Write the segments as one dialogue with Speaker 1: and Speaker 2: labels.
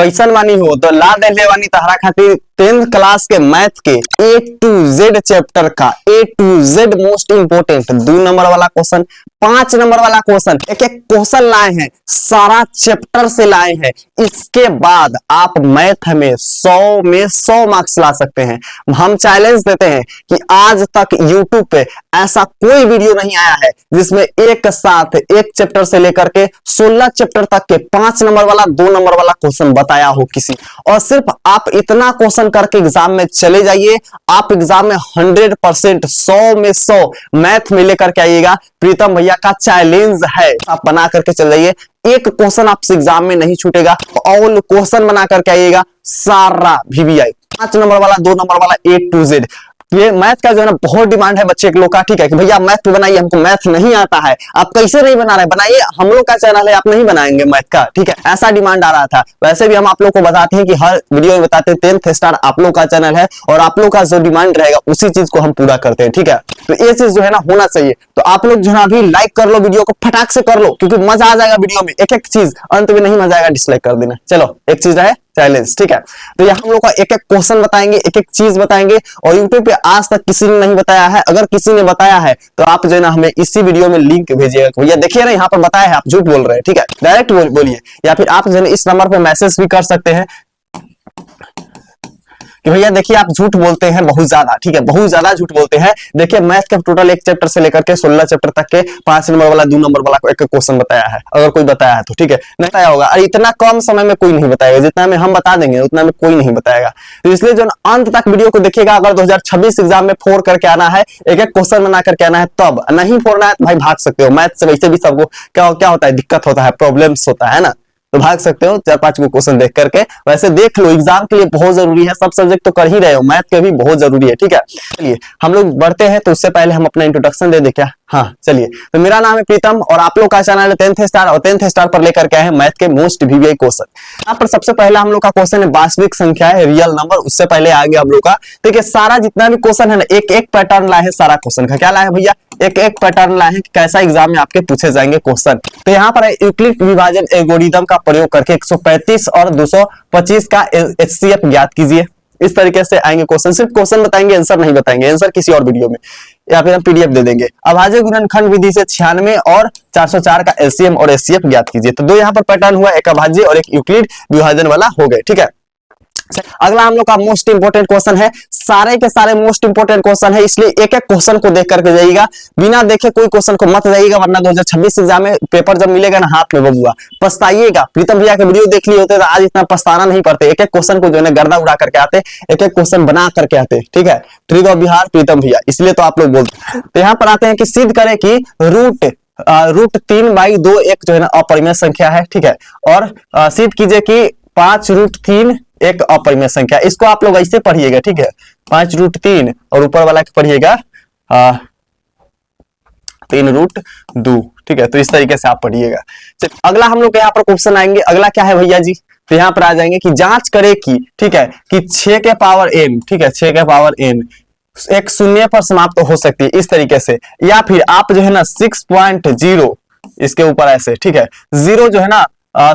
Speaker 1: कैसन वानी हो तो ला दे वानी तहरा खातिर 10th क्लास के मैथ के A to Z चैप्टर का A to Z most important 2 number वाला क्वेश्चन, 5 नंबर वाला क्वेश्चन, एक एक क्वेश्चन लाए हैं, सारा चैप्टर से लाए हैं। इसके बाद आप मैथ में 100 में 100 मार्क्स ला सकते हैं। हम चैलेंज देते हैं कि आज तक YouTube पे ऐसा कोई वीडियो नहीं आया है जिसमें एक साथ एक चैप्टर से लेकर के 16 चैप्टर तक के 5 नंबर वाला 2 नंबर वाला क्वेश्चन बताया हो किसी। और सिर्फ आप इतना क्वेश्चन करके एग्जाम में चले जाइए, आप एग्जाम में 100% 100 में 100 मैथ में लेकर के आइएगा। प्रीतम भैया का चैलेंज है, आप बना करके चल जाइए, एक क्वेश्चन आपसे एग्जाम में नहीं छूटेगा। ऑल क्वेश्चन बना करके आइएगा, सारा VVI 5 नंबर वाला 2 नंबर वाला A to Z। ये मैथ का जो है ना बहुत डिमांड है बच्चे के लोग का, ठीक है कि भैया मैथ बनाइए, हमको मैथ नहीं आता है। आप कैसे नहीं बना रहे, बनाइए, हम लोग का चैनल है, आप नहीं बनाएंगे मैथ का, ठीक है, ऐसा डिमांड आ रहा था। वैसे भी हम आप लोग को बताते हैं कि हर वीडियो में बताते हैं 10th स्टार आप लोग का चैनल है और आप लोग का जो डिमांड रहेगा उसी चीज को हम पूरा करते हैं, ठीक है। तो ये चीज जो है ना होना चाहिए। तो आप लोग जो है ना अभी लाइक कर लो, वीडियो को फटाक से कर लो, क्योंकि मजा आ जाएगा वीडियो में। एक एक चीज अंत में नहीं मजा आएगा, डिसलाइक कर देना। चलो एक चीज है चैलेंज, ठीक है। तो यहाँ हम लोग का एक एक क्वेश्चन बताएंगे, एक एक चीज बताएंगे और यूट्यूब पे आज तक किसी ने नहीं बताया है। अगर किसी ने बताया है तो आप जो है ना हमें इसी वीडियो में लिंक भेजिएगा, भैया देखिए ना यहाँ पर बताया है, आप झूठ बोल रहे हैं, ठीक है, डायरेक्ट बोलिए। या फिर आप जो है इस नंबर पे मैसेज भी कर सकते हैं कि भैया देखिए आप झूठ बोलते हैं बहुत ज्यादा, ठीक है, बहुत ज्यादा झूठ बोलते हैं। देखिए मैथ के टोटल एक चैप्टर से लेकर के 16 चैप्टर तक के 5 नंबर वाला 2 नंबर वाला एक क्वेश्चन बताया है। अगर कोई बताया है तो ठीक है, नहीं बताया होगा, और इतना कम समय में कोई नहीं बताएगा, जितना में हम बता देंगे उतना में कोई नहीं बताएगा। तो इसलिए जो अंत तक वीडियो को देखिएगा। अगर 2026 एग्जाम में 4 करके आना है, एक एक क्वेश्चन बना करके आना है, तब नहीं फोड़ना है तो भाई भाग सकते हो। मैथ से वैसे भी सबको क्या होता है, दिक्कत होता है, प्रॉब्लम्स होता है ना, तो भाग सकते हो 4-5 को क्वेश्चन देख करके। वैसे देख लो, एग्जाम के लिए बहुत जरूरी है, सब सब्जेक्ट तो कर ही रहे हो, मैथ के भी बहुत जरूरी है, ठीक है। चलिए हम लोग बढ़ते हैं, तो उससे पहले हम अपना इंट्रोडक्शन दे दे क्या। हाँ चलिए, तो मेरा नाम है प्रीतम और आप लोग का चैनल है 10th स्टार, और 10th स्टार पर लेकर के आए हैं मैथ के मोस्ट VVI क्वेश्चन। यहाँ पर सबसे पहला हम लोग का क्वेश्चन है वास्तविक संख्या है, रियल नंबर। उससे पहले आ गया हम लोग का, देखिए सारा जितना भी क्वेश्चन है ना, एक एक पैटर्न लाए हैं सारा क्वेश्चन का। क्या लाए हैं भैया, एक एक पैटर्न लाए हैं, कैसा एग्जाम में आपके पूछे जाएंगे क्वेश्चन। तो यहाँ पर यूक्लिड विभाजन एल्गोरिथम का प्रयोग करके 135 और 225 का HCF ज्ञात कीजिए। इस तरीके से आएंगे क्वेश्चन, सिर्फ क्वेश्चन बताएंगे, आंसर नहीं बताएंगे, आंसर किसी और वीडियो में या फिर हम PDF दे देंगे। अभाज्य गुणनखंड विधि से 96 और 404 का LCM और HCF ज्ञात कीजिए। तो 2 यहाँ पर पैटर्न हुआ, एक अभाज्य और एक यूक्लिड विभाजन वाला हो गए, ठीक है। अगला हम लोग का मोस्ट इंपोर्टेंट क्वेश्चन है, सारे के सारे मोस्ट इंपोर्टेंट क्वेश्चन है, इसलिए एक एक क्वेश्चन को देख करके जाइएगा, बिना देखे कोई क्वेश्चन को मत जाइएगा, वरना 2026 एग्जाम में पेपर जब मिलेगा ना हाथ में बबुआ पछताइएगा। प्रीतम भैया के वीडियो देख लिए होते तो आज इतना पछताना नहीं पड़ते। एक एक क्वेश्चन को जो है गर्दा उड़ा करके आते, एक एक क्वेश्चन बना करके आते, ठीक है। ट्रिक ऑफ बिहार प्रीतम भैया, इसलिए तो आप लोग बोलते। तो यहाँ पर आते हैं कि सिद्ध करें कि रूट 3/2 एक जो है ना अपरिमेय संख्या है, ठीक है। और सिद्ध कीजिए कि 5√3 एक अपरिमेय संख्या। इसको आप लोग ऐसे पढ़िएगा, ठीक है, 5√3 और ऊपर वाला पढ़िएगा 3√2, ठीक है। तो इस तरीके से आप पढ़िएगा। अगला हम लोग यहाँ पर क्वेश्चन आएंगे, अगला क्या है भैया जी, तो यहाँ पर आ जाएंगे कि जांच करे कि, ठीक है, कि 6 के पावर n, ठीक है, 6 के पावर n एक शून्य पर समाप्त हो सकती है इस तरीके से, या फिर आप जो है ना 6.0 इसके ऊपर ऐसे, ठीक है, 0 जो है ना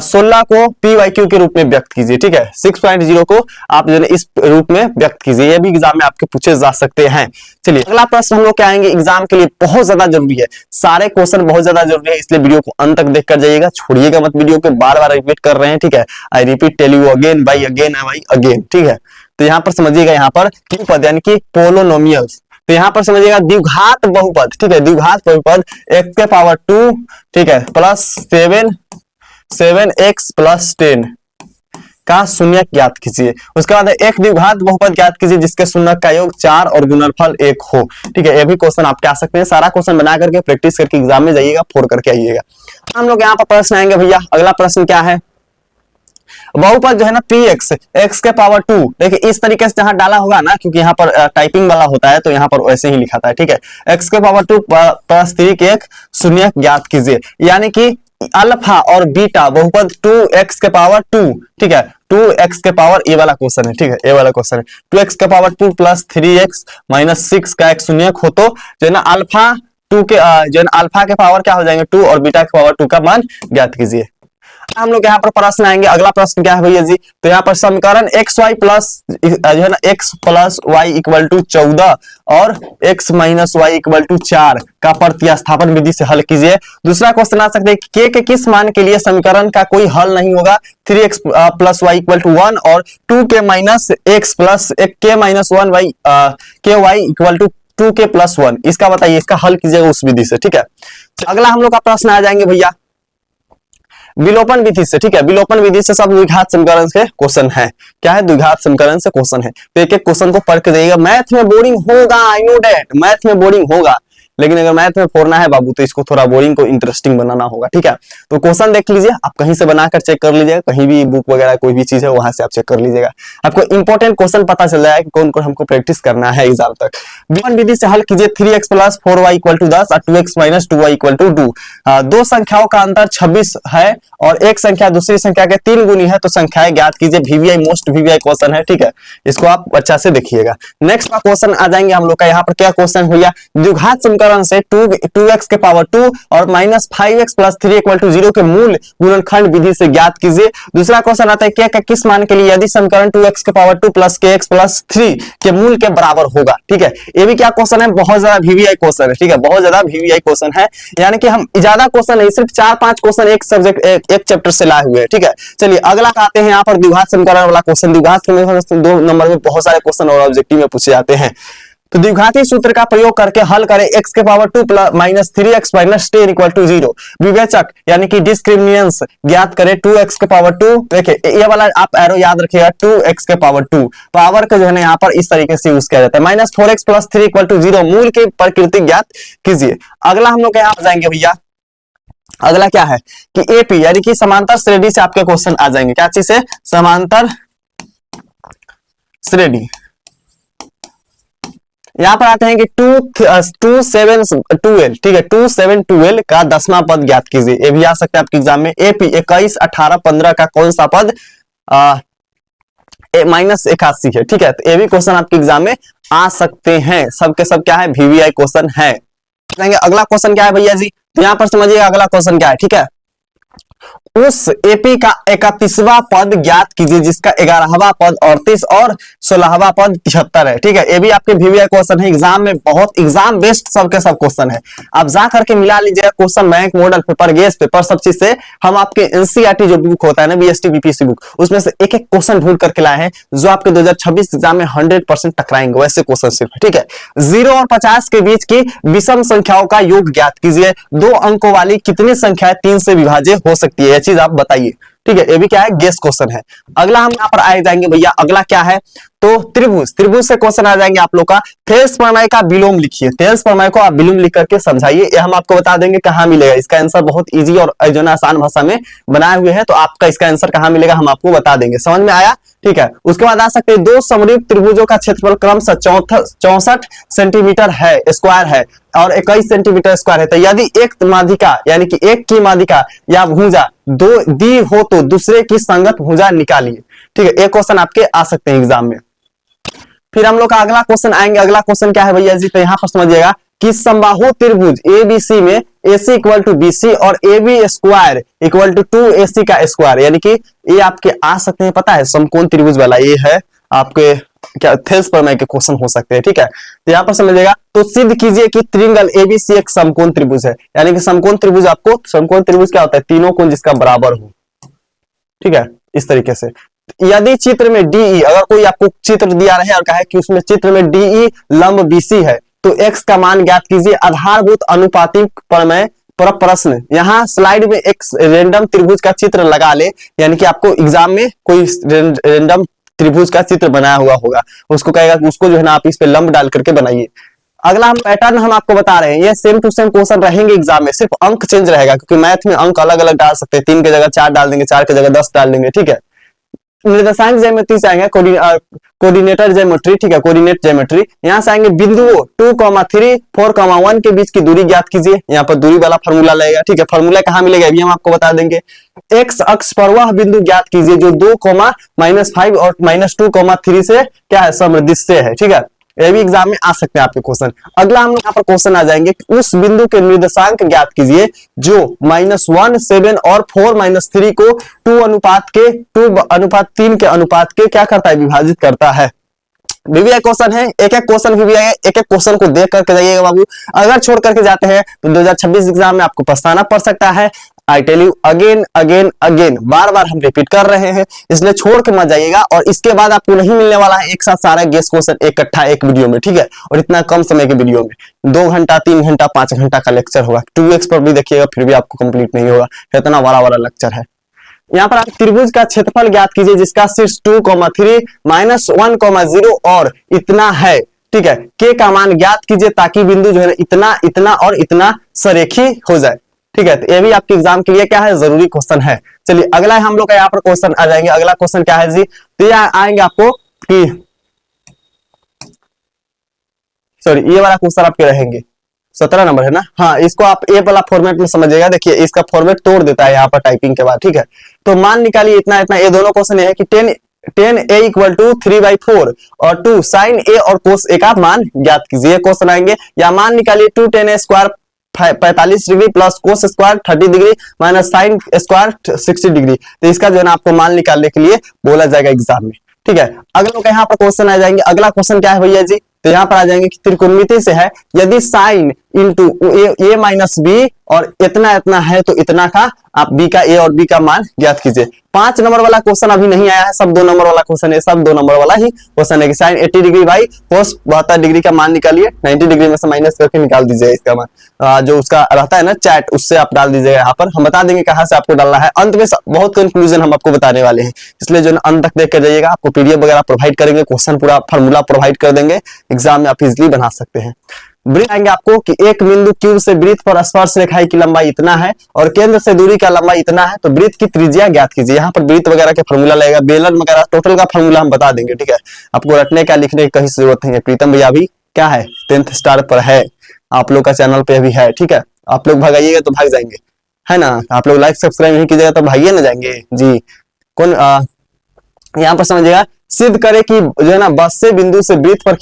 Speaker 1: 16 को PYQ के रूप में व्यक्त कीजिए, ठीक है, 6.0 को आप जो है इस रूप में व्यक्त कीजिए। ये भी एग्जाम में आपके पूछे जा सकते हैं। चलिए अगला प्रश्न हम लोग क्या आएंगे, एग्जाम के लिए बहुत ज्यादा जरूरी है, सारे क्वेश्चन बहुत ज्यादा जरूरी है, इसलिए वीडियो को अंत तक देखकर जाइएगा, छोड़िएगा मत वीडियो को, बार बार रिपीट कर रहे हैं, ठीक है। I repeat tell you again by again, ठीक है। तो यहाँ पर समझिएगा, यहाँ पर क्यू पद यानी कि पोलोनोमियल्स। तो यहाँ पर समझिएगा द्विघात बहुपद, ठीक है, द्विघात बहुपद x के पावर 2, ठीक है, प्लस 7x + 10 का शून्यक ज्ञात कीजिए। उसके बाद एक द्विघात बहुपद ज्ञात कीजिए जिसके शून्यक का योग 4 और गुणनफल 1 हो, ठीक है। ये भी क्वेश्चन आप क्या सकते हैं, सारा क्वेश्चन बना करके प्रैक्टिस करके एग्जाम में जाइएगा, फोड़ करके आइएगा। हम लोग यहाँ पर प्रश्न आएंगे भैया, अगला प्रश्न क्या है, बहुपद जो है ना px x के पावर 2, देखिए इस तरीके से जहां डाला होगा ना, क्योंकि यहाँ पर टाइपिंग वाला होता है तो यहाँ पर वैसे ही लिखा था, ठीक है। x के पावर 2 + 3 के एक शून्यक ज्ञात कीजिए, यानी कि अल्फा और बीटा बहुपद 2x के पावर 2, ठीक है, 2x के पावर ए वाला क्वेश्चन है, ठीक है, ए वाला क्वेश्चन है। 2x के पावर 2 + 3x - 6 का एक शून्यक हो तो जो है ना अल्फा 2 के जो है ना अल्फा के पावर क्या हो जाएंगे 2 और बीटा के पावर 2 का मान ज्ञात कीजिए। हम लोग यहाँ पर प्रश्न आएंगे। अगला प्रश्न क्या है भैया जी, तो यहाँ पर समीकरण एक्स वाई प्लस जो है ना x plus y equal to 14 और x minus y equal to 4 का प्रतिस्थापन विधि से हल कीजिए। दूसरा क्वेश्चन आ सकता है के किस मान के लिए समीकरण का कोई हल नहीं होगा, 3x plus y equal to 1 और 2k minus x plus k minus 1 y k y equal to 2k plus 1, इसका बताइए, इसका हल कीजिएगा उस विधि से। ठीक है, अगला हम लोग का प्रश्न आ जाएंगे भैया विलोपन विधि से। ठीक है, विलोपन विधि से सब द्विघात समीकरण से क्वेश्चन है। क्या है, द्विघात समीकरण से क्वेश्चन है। तो एक एक क्वेश्चन को पढ़ के जाइएगा। मैथ में बोरिंग होगा, आई नो दैट, मैथ में बोरिंग होगा, लेकिन अगर मैथ में फोड़ना है बाबू तो इसको थोड़ा बोरिंग को इंटरेस्टिंग बनाना होगा। ठीक है, तो क्वेश्चन देख लीजिए, आप कहीं से बनाकर चेक कर लीजिएगा, कहीं भी बुक वगैरह कोई भी चीज है वहां से आप चेक कर लीजिएगा, आपको इंपॉर्टेंट क्वेश्चन पता चल जाएगा कि कौन कौन हमको प्रैक्टिस करना है एग्जाम तक। विलोपन विधि से हल कीजिए। 3x plus 4y equal to 10 और 2x minus 2y equal to 2। दो संख्याओं का अंतर 26 है और एक संख्या दूसरी संख्या के 3 गुनी है, तो संख्याएं ज्ञात कीजिए। VVI मोस्ट VVI क्वेश्चन है। ठीक है, इसको आप अच्छा से देखिएगा। नेक्स्ट का क्वेश्चन आ जाएंगे हम लोग का। यहाँ पर क्या क्वेश्चन भैया, द्विघात समीकरण से 2x के पावर 2 और minus 5x plus 3 equal to 0 के मूल गुणनखंड विधि से ज्ञात कीजिए। दूसरा क्वेश्चन आता है क्या का किस मान के लिए यदि समीकरण 2x के पावर 2 प्लस kx प्लस 3 के मूल के बराबर होगा। ठीक है, ये भी क्या क्वेश्चन है, बहुत ज्यादा VVI क्वेश्चन है। ठीक है, बहुत ज्यादा VVI क्वेश्चन है, यानी कि हम ज्यादा क्वेश्चन नहीं, सिर्फ 4-5 क्वेश्चन एक सब्जेक्ट एक चैप्टर से लाए हुए हैं। ठीक है, चलिए अगला आते हैं यहाँ पर द्विघात समीकरण वाला क्वेश्चन। द्विघात समीकरण 2 नंबर में बहुत सारे क्वेश्चन और ऑब्जेक्टिव में पूछे जाते हैं। तो द्विघाती सूत्र का प्रयोग करके हल करें। x के power 2 plus minus 3x minus 10 equal to 0। विवेचक यानी कि डिस्क्रिमिनेंस ज्ञात करें। 2x के पावर 2, देखिए ये वाला आप एरो याद रखिएगा, 2x के पावर 2 पावर का जो है ना यहाँ पर इस तरीके से यूज किया जाता है। Minus 4x plus 3 equal to 0 मूल की प्रकृति ज्ञात कीजिए। अगला हम लोग यहाँ पर जाएंगे भैया, अगला क्या है कि एपी यानी कि समांतर श्रेणी से आपके क्वेश्चन आ जाएंगे। क्या चीज से, समांतर श्रेणी। यहाँ पर आते हैं कि 2 7 12, ठीक है, 2 7 12 का 10वां पद ज्ञात कीजिए। ये भी आ सकता है आपके एग्जाम में। एपी 21 18 15 का कौन सा पद माइनस 81 है। ठीक है, तो ये भी क्वेश्चन आपके एग्जाम में आ सकते हैं। सबके सब क्या है, VVI क्वेश्चन है। अगला क्वेश्चन क्या है भैया जी, तो यहाँ पर समझिएगा अगला क्वेश्चन क्या है। ठीक है, उस एपी का 31वां पद ज्ञात कीजिए जिसका 11वां पद 38 और 16वां पद 73 है। ठीक है, ये भी आपके VVI क्वेश्चन है, एग्जाम में बहुत एग्जाम बेस्ट सबके सब क्वेश्चन है। आप जा करके मिला लीजिएगा question, bank model paper, guess paper, सब चीज से हम आपके एनसीईआरटी जो बुक होता है ना, BST BPC बुक, उसमें से एक एक क्वेश्चन ढूंढ करके लाए हैं जो आपके 2026 एग्जाम में 100% टकराएंगे, वैसे क्वेश्चन सिर्फ। ठीक है, 0 और 50 के बीच की विषम संख्याओं का योग ज्ञात कीजिए। 2 अंकों वाली कितनी संख्याएं 3 से विभाज्य हो सकती है, चीज आप बताइए। ठीक है, ये भी क्या है, गेस क्वेश्चन है। अगला हम यहाँ पर आ जाएंगे भैया, अगला क्या है, तो त्रिभुज। त्रिभुज से क्वेश्चन आ जाएंगे आप लोग का। थेल्स प्रमेय का विलोम लिखिए। थेल्स प्रमेय को आप विलोम लिख करके समझाइए। ये हम आपको बता देंगे कहाँ मिलेगा। इसका आंसर बहुत इजी और जो है आसान भाषा में बनाए हुए हैं, तो आपका इसका आंसर कहाँ मिलेगा हम आपको बता देंगे। समझ में आया? ठीक है, उसके बाद आ सकते हैं 2 समरूप त्रिभुजों का क्षेत्रफल क्रमशः 64 सेंटीमीटर है, स्क्वायर है, और 21 सेंटीमीटर स्क्वायर है। तो यदि एक माध्यिका यानी कि एक की माध्यिका या भुजा दो दी हो तो दूसरे की संगत भुजा निकालिए। ठीक है, एक क्वेश्चन आपके आ सकते हैं एग्जाम में। फिर हम लोग का अगला क्वेश्चन आएंगे। अगला क्वेश्चन क्या है भैया जी, तो यहाँ पर समझिएगा कि समबाहु त्रिभुज ABC में AC इक्वल टू BC और AB square equal to 2AC का स्क्वायर, यानी कि ये आपके आ सकते हैं, पता है समकोण त्रिभुज वाला ये है आपके क्या थेल्स प्रमेय के क्वेश्चन हो सकते हैं। ठीक है, तो यहाँ पर समझिएगा, तो सिद्ध कीजिए कि त्रिंगल ABC एक समकोण त्रिभुज है। यानी कि समकोण त्रिभुज, आपको समकोण त्रिभुज क्या होता है, तीनों कोण जिसका बराबर हो। ठीक है, इस तरीके से यदि चित्र में DE, अगर कोई आपको चित्र दिया रहे और कहे कि उसमें चित्र में DE लंब BC है तो x का मान ज्ञात कीजिए। आधारभूत अनुपातिक प्रमेय पर प्रश्न, यहाँ स्लाइड में एक रेंडम त्रिभुज का चित्र लगा ले, यानी कि आपको एग्जाम में कोई रेंडम त्रिभुज का चित्र बनाया हुआ होगा, उसको कहेगा कि उसको जो है ना आप इस पे लंब डाल करके बनाइए। अगला हम पैटर्न हम आपको बता रहे हैं, ये सेम टू सेम क्वेश्चन रहेंगे एग्जाम में, सिर्फ अंक चेंज रहेगा, क्योंकि मैथ में अंक अलग अलग डाल सकते हैं। 3 की जगह 4 डाल देंगे, 4 की जगह 10 डाल देंगे। ठीक है, निर्देशांक ज्योमेट्री से आएंगे, कोऑर्डिनेटर ज्योमेट्री। ठीक है, कोऑर्डिनेट ज्योमेट्री। यहाँ से आएंगे बिंदुओं 2,3, 4,1 के बीच की दूरी ज्ञात कीजिए। यहाँ पर दूरी वाला फॉर्मूला लगेगा। ठीक है, फॉर्मूला कहाँ मिलेगा अभी हम आपको बता देंगे। एक्स अक्ष पर वह बिंदु ज्ञात कीजिए जो 2, -5 और -2,3 से क्या है, समदिश है। ठीक है, ये भी एग्जाम में आ सकते हैं आपके क्वेश्चन। अगला हम लोग यहाँ पर क्वेश्चन आ जाएंगे, उस बिंदु के निर्देशांक ज्ञात कीजिए जो -1, 7 और 4-3 को 2:3 के अनुपात के क्या करता है, विभाजित करता है। VVI क्वेश्चन है, एक एक क्वेश्चन VVI है, एक एक क्वेश्चन को देख करके जाइएगा बाबू। अगर छोड़ करके जाते हैं तो 2026 एग्जाम में आपको पछताना पड़ सकता है। I tell you again again again, बार बार हम रिपीट कर रहे हैं, इसलिए छोड़ के मत जाइएगा। और इसके बाद आपको नहीं मिलने वाला है एक साथ सारा गेस क्वेश्चन इकट्ठा एक वीडियो में, ठीक है, और इतना कम समय के वीडियो में 2 घंटा 3 घंटा 5 घंटा का लेक्चर होगा। 2x पर भी देखिएगा फिर भी आपको कंप्लीट नहीं होगा, इतना बड़ा बड़ा लेक्चर है। यहाँ पर आप त्रिभुज का क्षेत्रफल ज्ञात कीजिए जिसका शीर्ष 2,3 -1,0 और इतना है, ठीक है। के का मान ज्ञात कीजिए ताकि बिंदु जो है इतना इतना और इतना सरेखी हो जाए, ठीक है। तो ये भी आपके एग्जाम के लिए क्या है, जरूरी क्वेश्चन है। चलिए अगला हम लोग का यहाँ पर क्वेश्चन आ जाएंगे। अगला क्वेश्चन क्या है जी, तो यहाँ आएंगे आपको कि सॉरी ये वाला क्वेश्चन आपके रहेंगे 17 नंबर है ना, हाँ इसको आप ए वाला फॉर्मेट में समझिएगा। देखिए इसका फॉर्मेट तोड़ देता है यहाँ पर टाइपिंग के बाद, ठीक है। तो मान निकालिए इतना इतना, ये दोनों क्वेश्चन है कि 10a = 3/4 और 2 sin a और cos a का मान ज्ञात कीजिए, क्वेश्चन आएंगे। या मान निकालिए 2 tan a square 45 degree plus cos square 30 degree minus sin square 60 degree. तो इसका जो है ना आपको मान निकालने के लिए बोला जाएगा एग्जाम में, ठीक है। अगला यहाँ पर क्वेश्चन आ जाएंगे। अगला क्वेश्चन क्या है भैया जी, तो यहाँ पर आ जाएंगे कि त्रिकोणमिति से है, यदि sine into a minus B और इतना इतना है तो इतना का आप b का a और b का मान ज्ञात कीजिए। 5 नंबर वाला क्वेश्चन अभी नहीं आया है, सब 2 नंबर वाला क्वेश्चन है, सब 2 नंबर वाला ही क्वेश्चन है कि sine 80 degree by cos 72 degree का मान निकालिए। 90 डिग्री में से माइनस करके निकाल दीजिए इसका मान, जो उसका रहता है ना चैट, उससे आप डाल दीजिएगा। यहाँ पर हम बता देंगे कहाँ से आपको डालना है। अंत में बहुत कंक्लूजन हम आपको बताने वाले हैं, इसलिए जो अंत तक देख कर जाइएगा। आपको PDF वगैरह प्रोवाइड करेंगे, क्वेश्चन पूरा फॉर्मूला प्रोवाइड कर देंगे, एग्जाम में आप इजिली बना सकते हैं। वृत्त आएंगे आपको कि एक बिंदु Q से वृत्त पर स्पर्श रेखाएं की लंबाई इतना है और केंद्र से दूरी का लंबाई इतना है, तो वृत्त की त्रिज्या ज्ञात कीजिए। यहाँ पर वृत्त वगैरह के फॉर्मूला लगेगा, बेलन वगैरह टोटल का फॉर्मूला हम बता देंगे, ठीक है। आपको रटने का लिखने की कहीं जरूरत नहीं है। प्रीतम भैया भी क्या है 10th स्टार पर है, आप लोग का चैनल पे भी है, ठीक है। आप लोग भगाइएगा तो भाग जाएंगे, है ना। आप लोग लाइक सब्सक्राइब नहीं कीजिएगा तो भागिए ना जाएंगे जी। कौन यहाँ पर समझिएगा, सिद्ध करे कि जो है ना बस से बिंदु से वृत्त पर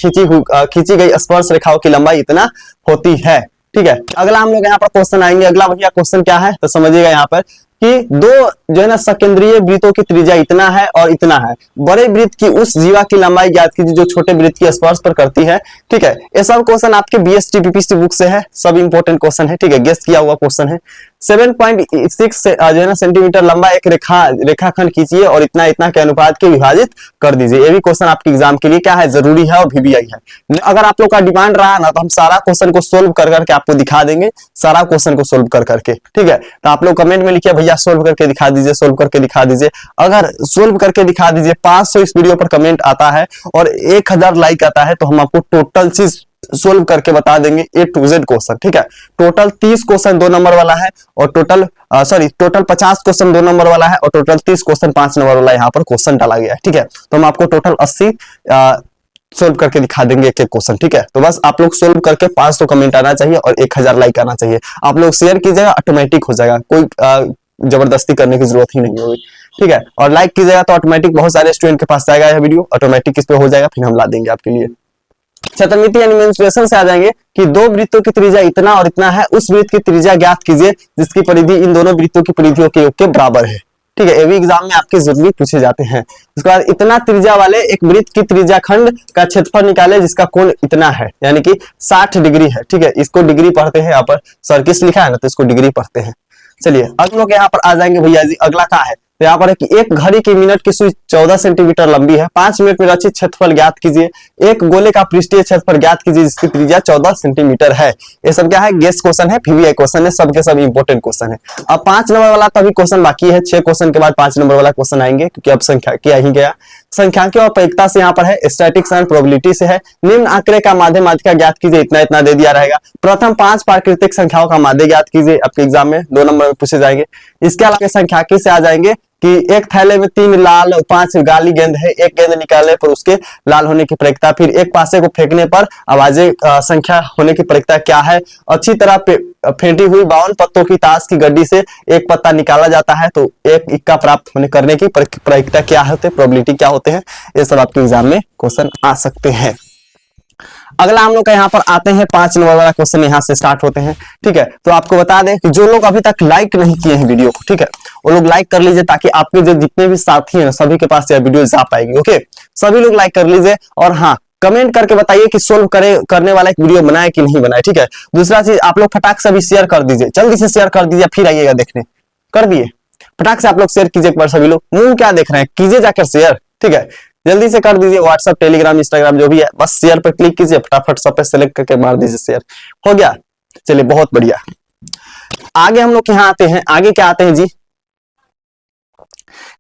Speaker 1: खींची गई स्पर्श रेखाओं की लंबाई इतना होती है, ठीक है। अगला हम लोग यहाँ पर क्वेश्चन आएंगे। अगला भैया क्वेश्चन क्या है तो समझिएगा यहाँ पर कि दो जो है ना सकेंद्रीय वृत्तों की त्रिज्या इतना है और इतना है। बड़े वृत्त की उस जीवा की लंबाई ज्ञात कीजिए जो छोटे वृत्त की स्पर्श पर करती है, ठीक है। ये सब क्वेश्चन आपके BST PPC बुक से है, सब इंपोर्टेंट क्वेश्चन है, ठीक है। गेस किया हुआ क्वेश्चन है। 7.6 जो है ना सेंटीमीटर लंबा एक रेखाखंड खींचिए और इतना इतना के अनुपात के विभाजित कर दीजिए। ये भी क्वेश्चन आपके एग्जाम के लिए क्या है, जरूरी है और VVI है। अगर आप लोग का डिमांड रहा ना तो हम सारा क्वेश्चन को सोल्व कर करके आपको दिखा देंगे, सारा क्वेश्चन को सोल्व कर करके, ठीक है। तो आप लोग कमेंट में लिखिए भैया सोल्व करके दिखा दीजिए, सोल्व करके दिखा दीजिए। अगर सोल्व करके दिखा दीजिए 500 इस वीडियो पर कमेंट आता है और 1000 लाइक आता है तो हम आपको टोटल चीज सोल्व करके बता देंगे A to Z क्वेश्चन, ठीक है। टोटल 30 क्वेश्चन 2 नंबर वाला है और टोटल 50 क्वेश्चन 2 नंबर वाला है और टोटल 30 क्वेश्चन 5 नंबर वाला यहाँ पर क्वेश्चन डाला गया है, ठीक है। तो हम आपको टोटल 80 सोल्व करके दिखा देंगे एक एक क्वेश्चन, ठीक है। तो बस आप लोग सोल्व करके 500 कमेंट आना चाहिए और 1000 लाइक आना चाहिए। आप लोग शेयर कीजिएगा, ऑटोमेटिक हो जाएगा, कोई जबरदस्ती करने की जरूरत ही नहीं होगी, ठीक है। और लाइक कीजिएगा तो ऑटोमेटिक बहुत सारे स्टूडेंट के पास जाएगा यह वीडियो, ऑटोमेटिक इस पे हो जाएगा, फिर हम ला देंगे आपके लिए। क्षेत्रमिति यानी मेंस्ट्रुएशन से आ जाएंगे कि दो वृत्तों की त्रिज्या इतना और इतना है, उस वृत्त की त्रिज्या ज्ञात कीजिए जिसकी परिधि इन दोनों वृत्तों की परिधियों के योग के बराबर है, ठीक है। ये भी एग्जाम में आपके जरूरी पूछे जाते हैं। उसके बाद इतना त्रिज्या वाले एक वृत्त की त्रिज्या खंड का क्षेत्रफल निकाले जिसका कोण इतना है, यानी कि 60 डिग्री है, ठीक है। इसको डिग्री पढ़ते हैं, यहाँ पर सर्किस लिखा है ना तो इसको डिग्री पढ़ते हैं। चलिए अगले लोग यहाँ पर आ जाएंगे भैया जी। अगला क्या है तो यहाँ पर है कि एक घड़ी की मिनट की सुई 14 सेंटीमीटर लंबी है, 5 मिनट में रचित क्षेत्रफल ज्ञात कीजिए। एक गोले का पृष्ठीय क्षेत्रफल ज्ञात कीजिए जिसकी त्रिज्या 14 सेंटीमीटर है। ये सब क्या है, गेस क्वेश्चन है, VVI क्वेश्चन है, सबके सब इंपोर्टेंट क्वेश्चन है। अब 5 नंबर वाला तो अभी क्वेश्चन बाकी है, 6 क्वेश्चन के बाद 5 नंबर वाला क्वेश्चन आएंगे, क्योंकि अब संख्या किया ही गया। संख्यांकीय और प्रायिकता से यहाँ पर है, स्टैटिक्स एंड प्रोबेबिलिटी से है। निम्न आंकड़े का माध्य माध्यिका ज्ञात कीजिए, इतना इतना दे दिया रहेगा। प्रथम 5 प्राकृतिक संख्याओं का माध्य ज्ञात कीजिए, आपके एग्जाम में 2 नंबर में पूछे जाएंगे। इसके अलावा संख्यांकीय से आ जाएंगे कि एक थैले में 3 लाल और 5 गाली गेंद है, एक गेंद निकालने पर उसके लाल होने की प्रायिकता, फिर एक पासे को फेंकने पर आवाजें संख्या होने की प्रायिकता क्या है। अच्छी तरह फेंटी हुई 52 पत्तों की ताश की गड्डी से एक पत्ता निकाला जाता है तो एक इक्का प्राप्त होने करने की प्रायिकता क्या होते हैं, प्रोबेबिलिटी क्या होते हैं। ये सब आपके एग्जाम में क्वेश्चन आ सकते हैं। अगला हम लोग का यहाँ पर आते हैं 5 नंबर वाला क्वेश्चन, यहाँ से स्टार्ट होते हैं। ठीक है, तो आपको बता दें कि जो लोग अभी तक लाइक नहीं किए हैं वीडियो को, ठीक है, वो लोग लाइक कर लीजिए ताकि आपके जो जितने भी साथी हैं सभी के पास यह वीडियो जा पाएगी। ओके, सभी लोग लाइक कर लीजिए और हाँ, कमेंट करके बताइए कि सोल्व करने वाला एक वीडियो बनाए कि नहीं बनाए। ठीक है, दूसरा चीज आप लोग फटाक से भी शेयर कर दीजिए, जल्दी से शेयर कर दीजिए, फिर आइएगा देखने। कर दिए, फटाक से आप लोग शेयर कीजिए एक बार। सभी लोग मुंह क्या देख रहे हैं, कीजिए जाकर शेयर। ठीक है, जल्दी से कर दीजिए, व्हाट्सएप, टेलीग्राम, इंस्टाग्राम जो भी है, बस शेयर पर क्लिक कीजिए, फटाफट सब पे सेलेक्ट करके मार दीजिए शेयर। हो गया, चलिए बहुत बढ़िया। आगे हम लोग यहाँ आते हैं, आगे क्या आते हैं जी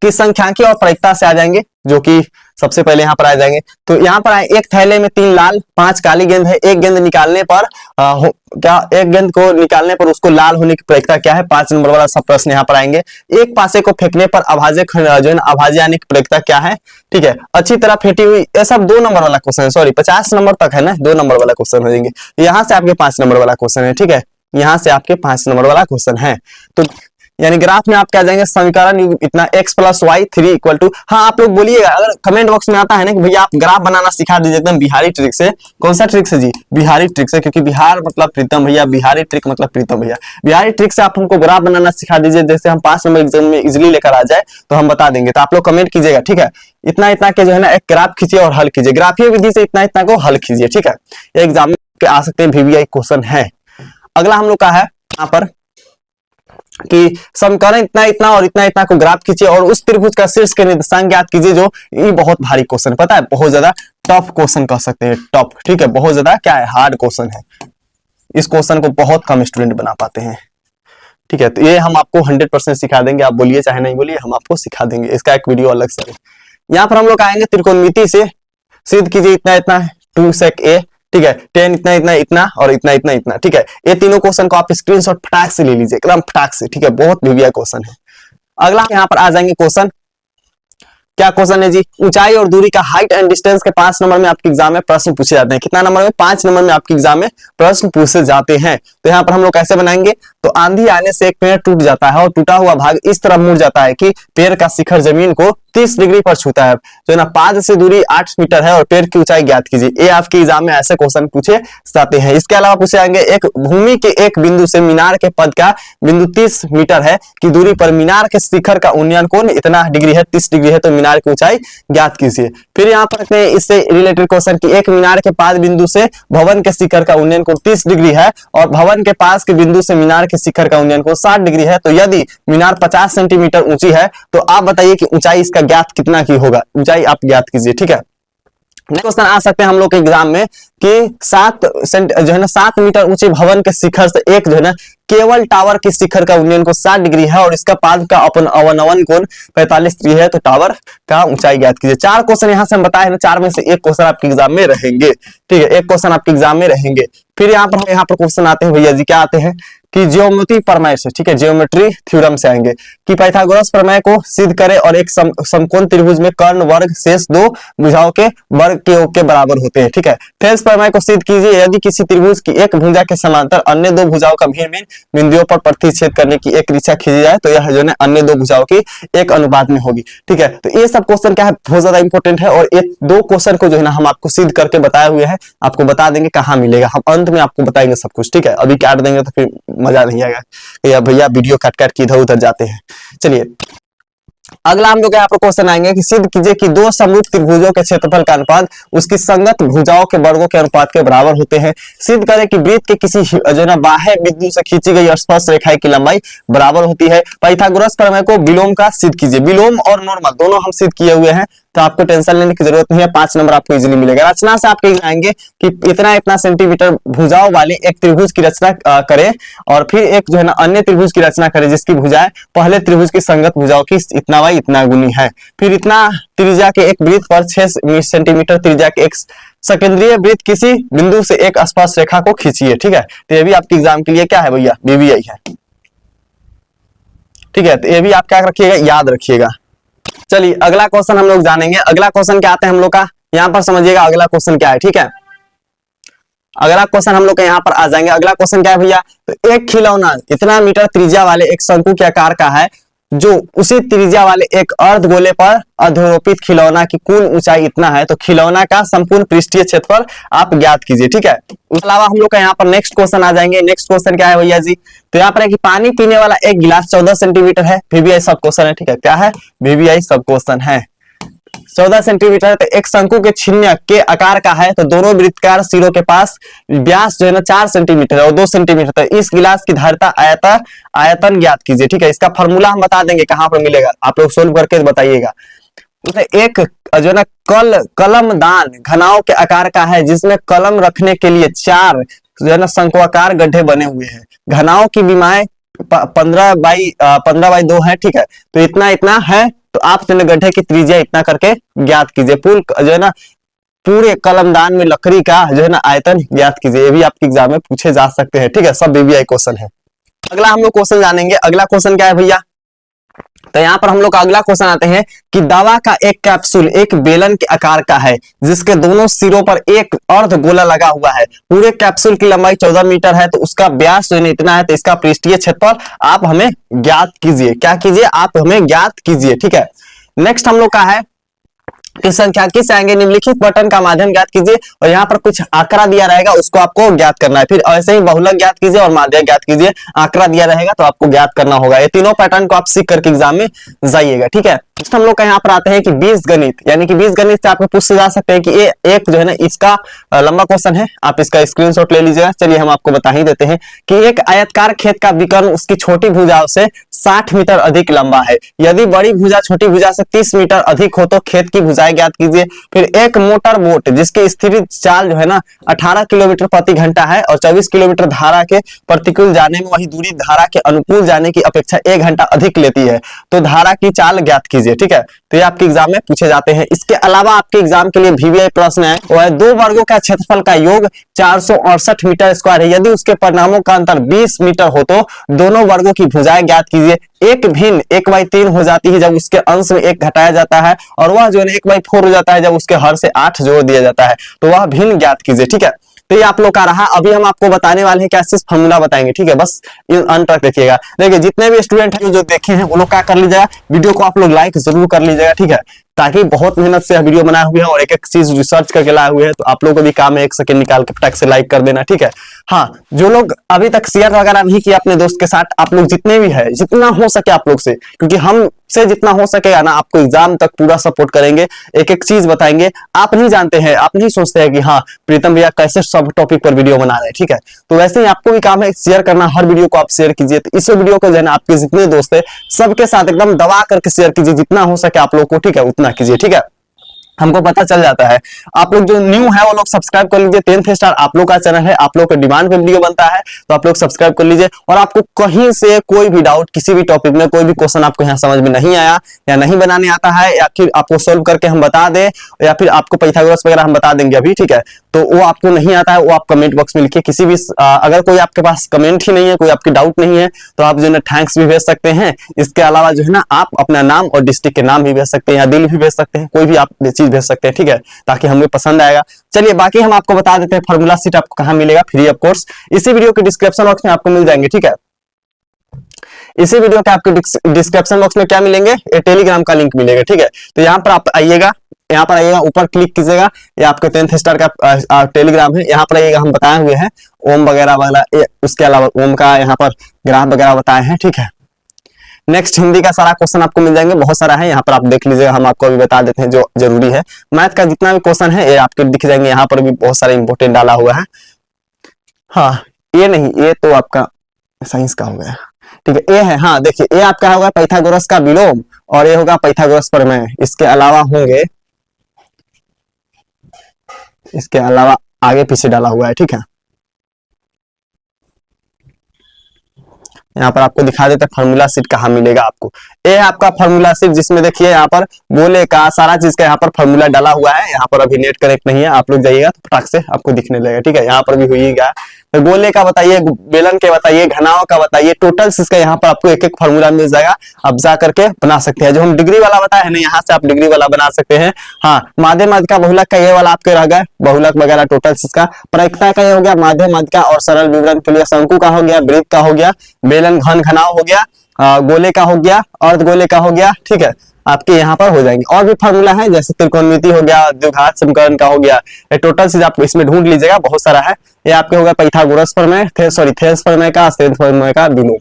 Speaker 1: कि संख्यांकी और प्रायिकता से आ जाएंगे, जो कि सबसे पहले यहाँ पर आ जाएंगे। तो यहाँ पर आए, एक थैले में 3 लाल 5 काली गेंद है, एक गेंद निकालने पर एक गेंद को निकालने पर उसको लाल होने की प्रायिकता क्या है, 5 नंबर वाला सब प्रश्न यहाँ पर आएंगे। एक पासे को फेंकने पर अभाज्य जो है अभाज्य आने की प्रायिकता क्या है। ठीक है, अच्छी तरह फेंटी हुई, ये सब 2 नंबर वाला क्वेश्चन है, सॉरी 50 नंबर तक है ना, 2 नंबर वाला क्वेश्चन हो जाएंगे। यहाँ से आपके 5 नंबर वाला क्वेश्चन है। ठीक है, यहाँ से आपके 5 नंबर वाला क्वेश्चन है। तो यानी ग्राफ में आप क्या जाएंगे, समीकरण इतना x + y 3 इक्वल टू, हाँ आप लोग बोलिएगा, अगर कमेंट बॉक्स में आता है ना कि भैया आप ग्राफ बनाना सिखा दीजिए एकदम बिहारी ट्रिक से। कौन सा ट्रिक से जी, बिहारी ट्रिक से, क्योंकि बिहार मतलब प्रीतम भैया, बिहारी ट्रिक मतलब प्रीतम भैया। बिहारी ट्रिक से आप हमको ग्राफ बनाना सिखा दीजिए, जैसे हम 5 नंबर एग्जाम में इजिली लेकर आ जाए तो हम बता देंगे। तो आप लोग कमेंट कीजिएगा। ठीक है, इतना इतना के जो है ना एक ग्राफ खींचिए और हल कीजिए, ग्राफीय विधि से इतना इतना को हल कीजिए। ठीक है, एग्जाम में आ सकते हैं, VVI क्वेश्चन है। अगला हम लोग का है यहाँ पर कि समीकरण इतना इतना और इतना इतना को ग्राफ खींचिए और उस त्रिभुज का शीर्ष के निर्देशांक ज्ञात कीजिए। जो ये बहुत भारी क्वेश्चन, पता है, बहुत ज्यादा टफ क्वेश्चन कह सकते हैं, टफ। ठीक है, बहुत ज्यादा क्या है, हार्ड क्वेश्चन है। इस क्वेश्चन को बहुत कम स्टूडेंट बना पाते हैं। ठीक है, तो ये हम आपको 100% सिखा देंगे, आप बोलिए चाहे नहीं बोलिए, हम आपको सिखा देंगे। इसका एक वीडियो अलग से। यहाँ पर हम लोग आएंगे, त्रिकोणमिति से सिद्ध कीजिए इतना इतना 2 sec a। ठीक है, 10 इतना इतना इतना और इतना इतना इतना। ठीक है, ये तीनों क्वेश्चन को आप स्क्रीनशॉट फटाक से ले लीजिए, एकदम फटाक से। ठीक है, बहुत VVI क्वेश्चन है। अगला यहाँ पर आ जाएंगे क्वेश्चन, क्या क्वेश्चन है जी, ऊंचाई और दूरी का हाइट एंड डिस्टेंस के 5 नंबर में आपके एग्जाम में प्रश्न पूछे जाते हैं। कितना नंबर में, 5 नंबर में आपके एग्जाम में प्रश्न पूछे जाते हैं। तो यहाँ पर हम लोग कैसे बनाएंगे, तो आंधी आने से एक पेड़ टूट जाता है और टूटा हुआ भाग इस तरह मुड़ जाता है कि पेड़ का शिखर जमीन को 30 डिग्री पर छूता है। जो है ना, पाद से दूरी 8 मीटर है और पेड़ की ऊंचाई ज्ञात कीजिए। ये आपके एग्जाम में ऐसे क्वेश्चन पूछे जाते हैं। इसके अलावा पूछे जाएंगे, एक भूमि के एक बिंदु से मीनार के पद का बिंदु 30 मीटर है की दूरी पर मीनार के शिखर का उन्नयन कोण इतना डिग्री है, 30 डिग्री है, तो मीनार की ऊंचाई ज्ञात कीजिए। फिर यहाँ पर इससे रिलेटेड क्वेश्चन की, एक मीनार के पाद बिंदु से भवन के शिखर का उन्नयन कोण 30 डिग्री है और भवन के पास के बिंदु से मीनार के शिखर का उन्नयन कोण 60 डिग्री है। तो यदि मीनार 50 सेंटीमीटर ऊंची है तो आप बताइए कि ऊंचाई इसका ज्ञात कितना की होगा, ऊंचाई आप ज्ञात कीजिए। ठीक है, नेक्स्ट क्वेश्चन आ सकते हैं हम लोग के एग्जाम में कि 7 मीटर ऊंचे भवन के शिखर से एक जो है ना केवल टावर के शिखर का उन्नयन को 60 डिग्री है और इसका पाद का अवनवन कोण 45 डिग्री है, तो टावर का ऊंचाई ज्ञात कीजिए। 4 क्वेश्चन यहाँ से हम बताए ना, 4 में से एक क्वेश्चन आपके एग्जाम में रहेंगे। ठीक है, एक क्वेश्चन आपके एग्जाम में रहेंगे। फिर यहाँ पर क्वेश्चन आते हैं भैया जी, क्या आते हैं कि ज्योमेट्री प्रमेय से। ठीक है, ज्योमेट्री थ्योरम से आएंगे कि पाइथागोरस प्रमेय को सिद्ध करें और एक समकोण त्रिभुज में कर्ण वर्ग शेष 2 भुजाओं के वर्ग के बराबर होते हैं। ठीक है, फेस प्रमेय को सिद्ध कीजिए, यदि किसी त्रिभुज की एक भुजा के समांतर अन्य 2 भुजाओं का भिन्न भिन्न बिंदुओं पर प्रतिच्छेद करने की एक रेखा खींची जाए तो यह जो है अन्य 2 भुजाओं की एक अनुपात में होगी। ठीक है, तो ये सब क्वेश्चन क्या है, बहुत ज्यादा इंपॉर्टेंट है और ये 2 क्वेश्चन को जो है ना हम आपको सिद्ध करके बताए हुए हैं, आपको बता देंगे कहाँ मिलेगा, हम अंत में आपको बताएंगे सब कुछ। ठीक है, अभी काट देंगे तो फिर मजा नहीं आएगा, भैया वीडियो काट काट के इधर उधर जाते हैं। चलिए अगला हम लोग यहाँ पर क्वेश्चन आएंगे कि सिद्ध कीजिए कि 2 समरूप त्रिभुजों के क्षेत्रफल का अनुपात उसकी संगत भुजाओं के वर्गों के अनुपात के बराबर होते हैं। सिद्ध करें कि वृत्त के किसी जो ना बाह्य बिंदु से खींची गई स्पर्श रेखा की लंबाई बराबर होती है। पाइथागोरस प्रमेय को विलोम का सिद्ध कीजिए। विलोम और नॉर्मल दोनों हम सिद्ध किए हुए हैं, तो आपको टेंशन लेने की जरूरत नहीं है, 5 नंबर आपको इजीली मिलेगा। रचना से आपके आएंगे कि इतना इतना सेंटीमीटर भुजाओं वाले एक त्रिभुज की रचना करें और फिर एक जो है ना अन्य त्रिभुज की रचना करें जिसकी भुजाएं पहले त्रिभुज की संगत भुजाओं की इतना बाई इतना गुनी है। फिर इतना त्रिज्या के एक वृत्त पर 6 सेंटीमीटर त्रिज्या के एक सेकेंडरी वृत्त किसी बिंदु से एक स्पर्श रेखा को खींचिए। ठीक है, तो ये भी आपके एग्जाम के लिए क्या है भैया, VVI है। ठीक है, तो ये भी आप क्या रखिएगा, याद रखिएगा। चलिए अगला क्वेश्चन हम लोग जानेंगे। अगला क्वेश्चन क्या आता है हम लोग का, यहाँ पर समझिएगा अगला क्वेश्चन क्या है। ठीक है, अगला क्वेश्चन हम लोग यहाँ पर आ जाएंगे। अगला क्वेश्चन क्या है भैया, तो एक खिलौना इतना मीटर त्रिज्या वाले एक शंकु के आकार का है जो उसी त्रिज्या वाले एक अर्ध गोले पर अधोरोपित खिलौना की कुल ऊंचाई इतना है, तो खिलौना का संपूर्ण पृष्ठीय क्षेत्रफल आप ज्ञात कीजिए। ठीक है, उसके अलावा हम लोग का यहाँ पर नेक्स्ट क्वेश्चन आ जाएंगे। नेक्स्ट क्वेश्चन क्या है भैया जी, तो यहाँ पर है कि पानी पीने वाला एक गिलास 14 सेंटीमीटर है, वीवीआई सब क्वेश्चन है। ठीक है, क्या है, वीवीआई सब क्वेश्चन है। 14 सेंटीमीटर तो एक शंकु के छिन्य के आकार का है, तो दोनों वृत्तकार सिरों के पास व्यास जो है ना 4 सेंटीमीटर और 2 सेंटीमीटर, तो इस गिलास की धारिता आयतन ज्ञात कीजिए। ठीक है, इसका फॉर्मूला हम बता देंगे कहां पर मिलेगा, आप लोग सोल्व करके बताइएगा। एक जो है ना कलमदान घनाओं के आकार का है, जिसमें कलम रखने के लिए 4 जो है ना शंक्वाकार गड्ढे बने हुए हैं। घनाओं की विमाएं 15 बाई 2 है। ठीक है, तो इतना है, तो आप जो है गड्ढे की त्रिज्या इतना करके ज्ञात कीजिए। जो है ना पूरे कलमदान में लकड़ी का जो है ना आयतन ज्ञात कीजिए। ये भी आपके एग्जाम में पूछे जा सकते हैं। ठीक है, सब वीवीआई क्वेश्चन है। अगला हम लोग क्वेश्चन जानेंगे। अगला क्वेश्चन क्या है भैया, तो यहाँ पर हम लोग का अगला क्वेश्चन आते हैं कि दवा का एक कैप्सूल एक बेलन के आकार का है, जिसके दोनों सिरों पर एक अर्ध गोला लगा हुआ है। पूरे कैप्सूल की लंबाई 14 मीटर है, तो उसका व्यास जो है इतना है, तो इसका पृष्ठीय क्षेत्रफल आप हमें ज्ञात कीजिए। क्या कीजिए, आप हमें ज्ञात कीजिए। ठीक है, नेक्स्ट हम लोग का है कि संख्या किस आएंगे, निम्नलिखित बटन का माध्यम ज्ञात कीजिए, और यहाँ पर कुछ आंकड़ा दिया रहेगा, उसको आपको ज्ञात करना है। फिर ऐसे ही बहुलक ज्ञात कीजिए और माध्य ज्ञात कीजिए। आंकड़ा दिया रहेगा तो आपको ज्ञात करना होगा। ये तीनों पैटर्न को आप सीख करके एग्जाम में जाइएगा। ठीक है, हम लोग का यहाँ पर आते हैं कि बीजगणित, यानी कि बीजगणित से आपको पूछ जा सकते हैं कि ये एक जो है ना इसका लंबा क्वेश्चन है, आप इसका स्क्रीनशॉट ले लीजिएगा। चलिए हम आपको बता ही देते हैं कि एक आयतकार खेत का विकर्ण उसकी छोटी भुजाओं से 60 मीटर अधिक लंबा है। यदि बड़ी भुजा छोटी भुजा से 30 मीटर अधिक हो तो खेत की भुजाएं ज्ञात कीजिए। फिर एक मोटर बोट जिसकी स्थिर चाल जो है ना 18 किलोमीटर प्रति घंटा है और 24 किलोमीटर धारा के प्रतिकूल जाने में वही दूरी धारा के अनुकूल जाने की अपेक्षा 1 घंटा अधिक लेती है, तो धारा की चाल ज्ञात कीजिए। ठीक है, तो ये आपके एग्जाम में पूछे जाते हैं। इसके अलावा आपके एग्जाम के लिए वीवीआई प्रश्न है, वो है 2 वर्गों का क्षेत्रफल का योग 468 मीटर स्क्वायर है। यदि उसके परिणामों का अंतर 20 मीटर हो तो दोनों वर्गों की भुजाएं ज्ञात कीजिए। एक भिन्न 1/3 हो जाती है जब उसके अंश में 1 घटाया जाता है, और वह जो है 1/4 हो जाता है जब उसके हर से 8 जोड़ दिया जाता है, तो वह भिन्न ज्ञात कीजिए। ठीक है, तो ये आप लोग का रहा। अभी हम आपको बताने वाले हैं क्या, सिर्फ फॉर्मूला बताएंगे। ठीक है, बस अंत तक देखिएगा। देखिए जितने भी स्टूडेंट हैं जो देखे हैं वो लोग क्या कर लीजिएगा, वीडियो को आप लोग लाइक जरूर कर लीजिएगा। ठीक है, ताकि बहुत मेहनत से वीडियो बनाए हुए हैं और एक एक चीज रिसर्च करके लाए हुए हैं, तो आप लोगों को भी काम है 1 सेकंड निकाल के फटाक से लाइक कर देना। ठीक है, हाँ, जो लोग अभी तक शेयर वगैरह नहीं किया अपने दोस्त के साथ, आप लोग जितने भी है जितना हो सके आप लोग से, क्योंकि हम से जितना हो सकेगा ना आपको एग्जाम तक पूरा सपोर्ट करेंगे, एक एक चीज बताएंगे। आप नहीं जानते हैं, आप नहीं सोचते हैं कि हाँ प्रीतम भैया कैसे सब टॉपिक पर वीडियो बना रहे हैं। ठीक है, तो वैसे ही आपको भी काम है शेयर करना, हर वीडियो को आप शेयर कीजिए। तो इस वीडियो को जो है ना आपके जितने दोस्त है सबके साथ एकदम दबा करके शेयर कीजिए, जितना हो सके आप लोग को। ठीक है, उतना कीजिए। ठीक है, हमको पता चल जाता है। आप लोग जो न्यू है वो लोग सब्सक्राइब कर लीजिए। 10th स्टार आप लोग का चैनल है, आप लोग के डिमांड पे वीडियो बनता है, तो आप लोग सब्सक्राइब कर लीजिए। और आपको कहीं से कोई भी डाउट, किसी भी टॉपिक में कोई भी क्वेश्चन आपको यहाँ समझ में नहीं आया या नहीं बनाने आता है, या फिर आपको सोल्व करके हम बता दें, या फिर आपको पाइथागोरस वगैरह हम बता देंगे अभी। ठीक है, तो वो आपको नहीं आता है, वो आप कमेंट बॉक्स में लिखिए। किसी भी अगर कोई आपके पास कमेंट ही नहीं है, कोई आपकी डाउट नहीं है, तो आप जो है ना थैंक्स भी भेज सकते हैं। इसके अलावा जो है ना आप अपना नाम और डिस्ट्रिक्ट के नाम भी भेज सकते हैं, या दिल भी भेज सकते हैं, कोई भी आप चीज भेज सकते हैं। ठीक है, ताकि हमें पसंद आएगा। चलिए बाकी हम आपको बता देते हैं फार्मूला शीट आपको कहां मिलेगा फ्री ऑफ कोर्स, इसी वीडियो के डिस्क्रिप्शन बॉक्स में आपको मिल जाएंगे। ठीक है, इसी वीडियो के आपके डिस्क्रिप्शन बॉक्स में क्या मिलेंगे, ये टेलीग्राम का लिंक मिलेगा। ठीक है, तो यहाँ पर आप आइएगा, यहाँ पर आइएगा, ऊपर क्लिक कीजिएगा, ये आपके 10th स्टार का टेलीग्राम है। यहाँ पर आइएगा, हम बताए हुए हैं ओम वगैरह वाला, उसके अलावा ओम का यहाँ पर ग्राफ वगैरह बताए हैं। ठीक है, नेक्स्ट हिंदी का सारा क्वेश्चन आपको मिल जाएंगे, बहुत सारा है, यहाँ पर आप देख लीजिएगा। हम आपको अभी बता देते हैं जो जरूरी है। मैथ का जितना भी क्वेश्चन है ये आपके दिख जाएंगे, यहाँ पर भी बहुत सारे इंपोर्टेंट डाला हुआ है। हाँ, ये नहीं, ये तो आपका साइंस का हो गया। ठीक है, ये है, हाँ देखिए, ये आपका होगा पाइथागोरस का विलोम, और ये होगा पाइथागोरस प्रमेय। इसके अलावा होंगे, इसके अलावा आगे पीछे डाला हुआ है। ठीक है, यहाँ पर आपको दिखा देते हैं फार्मूला शीट कहाँ मिलेगा आपको। ये आपका फार्मूला शीट, जिसमें देखिए यहाँ पर गोले का सारा चीज का यहाँ पर फार्मूला डाला हुआ है। यहाँ पर अभी नेट कनेक्ट नहीं है, आप लोग जाइएगा तो फटाक से आपको दिखने लगेगा। ठीक है, यहाँ पर भी होइएगा, गोले का बताइए, बेलन के बताइए, घनाव का बताइए, टोटल इसका यहाँ पर आपको एक एक फॉर्मूला मिल जाएगा, आप जा करके बना सकते हैं। जो हम डिग्री वाला बताया है ना, यहाँ से आप डिग्री वाला बना सकते हैं। हाँ, माध्य माध्यिका बहुलक का ये वाला आपके रह गए, बहुलक वगैरह टोटल इसका। प्रायिकता का ये हो गया, माध्य माध्यिका और सरल विवरण के लिए शंकु का हो गया, वृत्त का हो गया, बेलन घन घनाव हो गया, गोले का हो गया, अर्धगोले का हो गया, ठीक है, आपके यहाँ पर हो जाएंगे। और भी फार्मूला है जैसे त्रिकोणमिति हो गया, द्विघात समीकरण का हो गया, ये टोटल चीज आप इसमें ढूंढ लीजिएगा, बहुत सारा है। ये आपके होगा पाइथागोरस प्रमेय, थेल्स प्रमेय का, स्टेथ प्रमेय का, विनोद।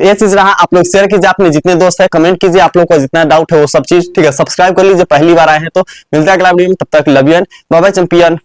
Speaker 1: ये चीज रहा, आप लोग शेयर कीजिए, अपने जितने दोस्त है कमेंट कीजिए, आप लोग को जितना डाउट है वो सब चीज, ठीक है। सब्सक्राइब कर लीजिए, पहली बार आए हैं तो। मिलता है अगला वीडियो में, तब तक love you and bye bye champion.